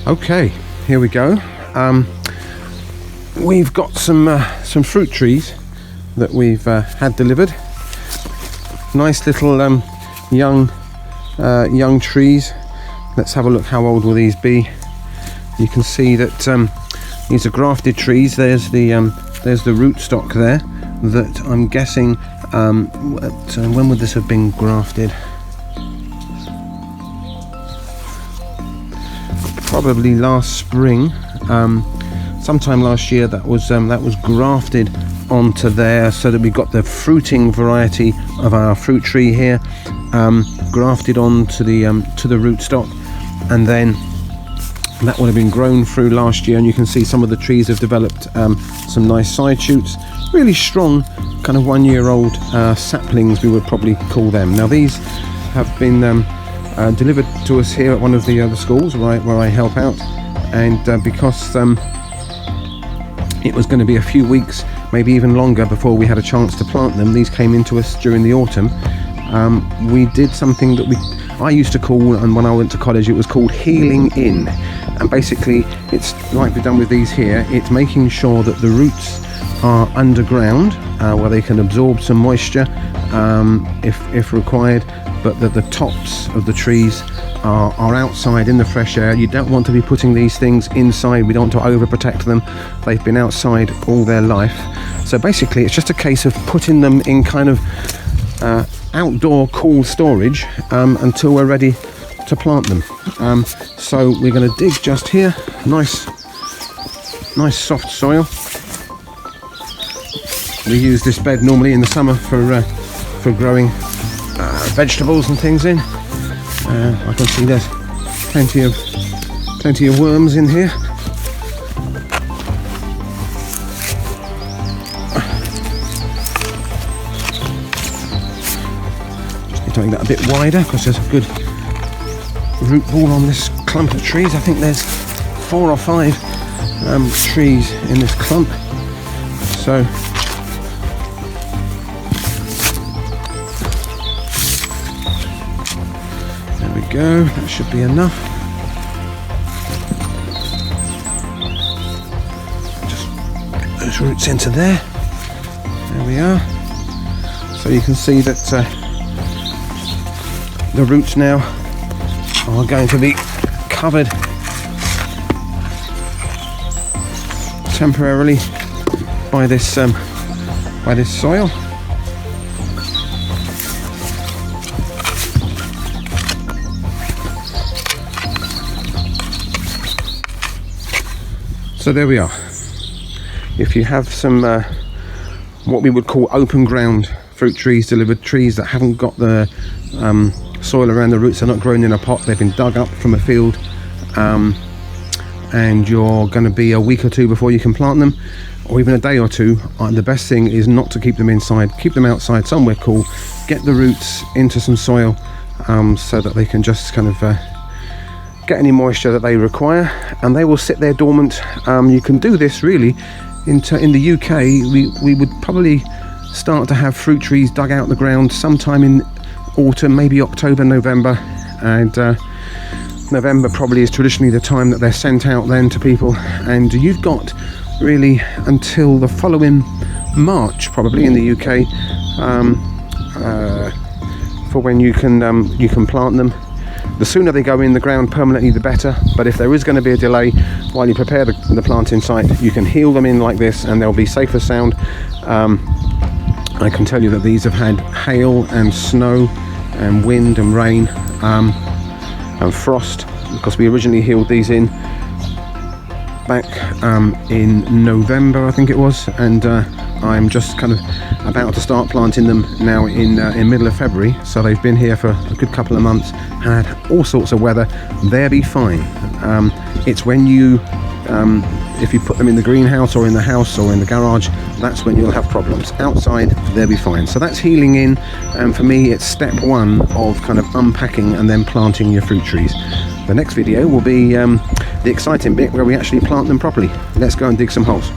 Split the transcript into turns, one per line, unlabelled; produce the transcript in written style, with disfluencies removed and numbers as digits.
Okay, here we go. We've got some fruit trees that we've had delivered. Nice little young trees. Let's have a look. How old will these be? You can see that these are grafted trees. There's the rootstock there. That I'm guessing. When would this have been grafted? Probably last spring, sometime last year. That was grafted onto there, so that we got the fruiting variety of our fruit tree here, grafted onto the rootstock, and then that would have been grown through last year. And you can see some of the trees have developed some nice side shoots, really strong, kind of 1-year-old saplings, we would probably call them. Now these have been delivered to us here at one of the other schools where I help out, and because it was going to be a few weeks, maybe even longer, before we had a chance to plant them, these came into us during the autumn. We did something that I used to call, and when I went to college it was called healing in, and basically it's like we've done with these here. It's making sure that the roots are underground, where they can absorb some moisture if required, but that the tops of the trees are outside in the fresh air. You don't want to be putting these things inside. We don't want to overprotect them. They've been outside all their life. So basically it's just a case of putting them in kind of outdoor cool storage until we're ready to plant them. So we're going to dig just here. Nice soft soil. We use this bed normally in the summer for growing vegetables and things in. I can see there's plenty of worms in here. Just need to make that a bit wider because there's a good root ball on this clump of trees. I think there's 4 or 5 trees in this clump. So go, that should be enough. Just get those roots into there. There we are. So you can see that the roots now are going to be covered temporarily by this soil. So there we are. If you have some what we would call open ground fruit trees, delivered trees that haven't got the soil around the roots, they're not grown in a pot, they've been dug up from a field, and you're going to be a week or two before you can plant them, or even a day or two, the best thing is not to keep them inside. Keep them outside somewhere cool, get the roots into some soil so that they can just kind of get any moisture that they require, and they will sit there dormant. You can do this really in the UK. We would probably start to have fruit trees dug out the ground sometime in autumn, maybe October, November, and November probably is traditionally the time that they're sent out then to people, and you've got really until the following March probably in the UK for when you can plant them. The sooner they go in the ground permanently, the better. But if there is going to be a delay while you prepare the planting site, you can heel them in like this and they'll be safe and sound. I can tell you that these have had hail and snow and wind and rain and frost, because we originally heeled these in back in November, I think it was, and I'm just kind of about to start planting them now in middle of February. So they've been here for a good couple of months, had all sorts of weather. They'll be fine. It's when you if you put them in the greenhouse or in the house or in the garage, that's when you'll have problems. Outside, they'll be fine. So that's healing in, and for me it's step one of kind of unpacking and then planting your fruit trees. The next video will be the exciting bit where we actually plant them properly. Let's go and dig some holes.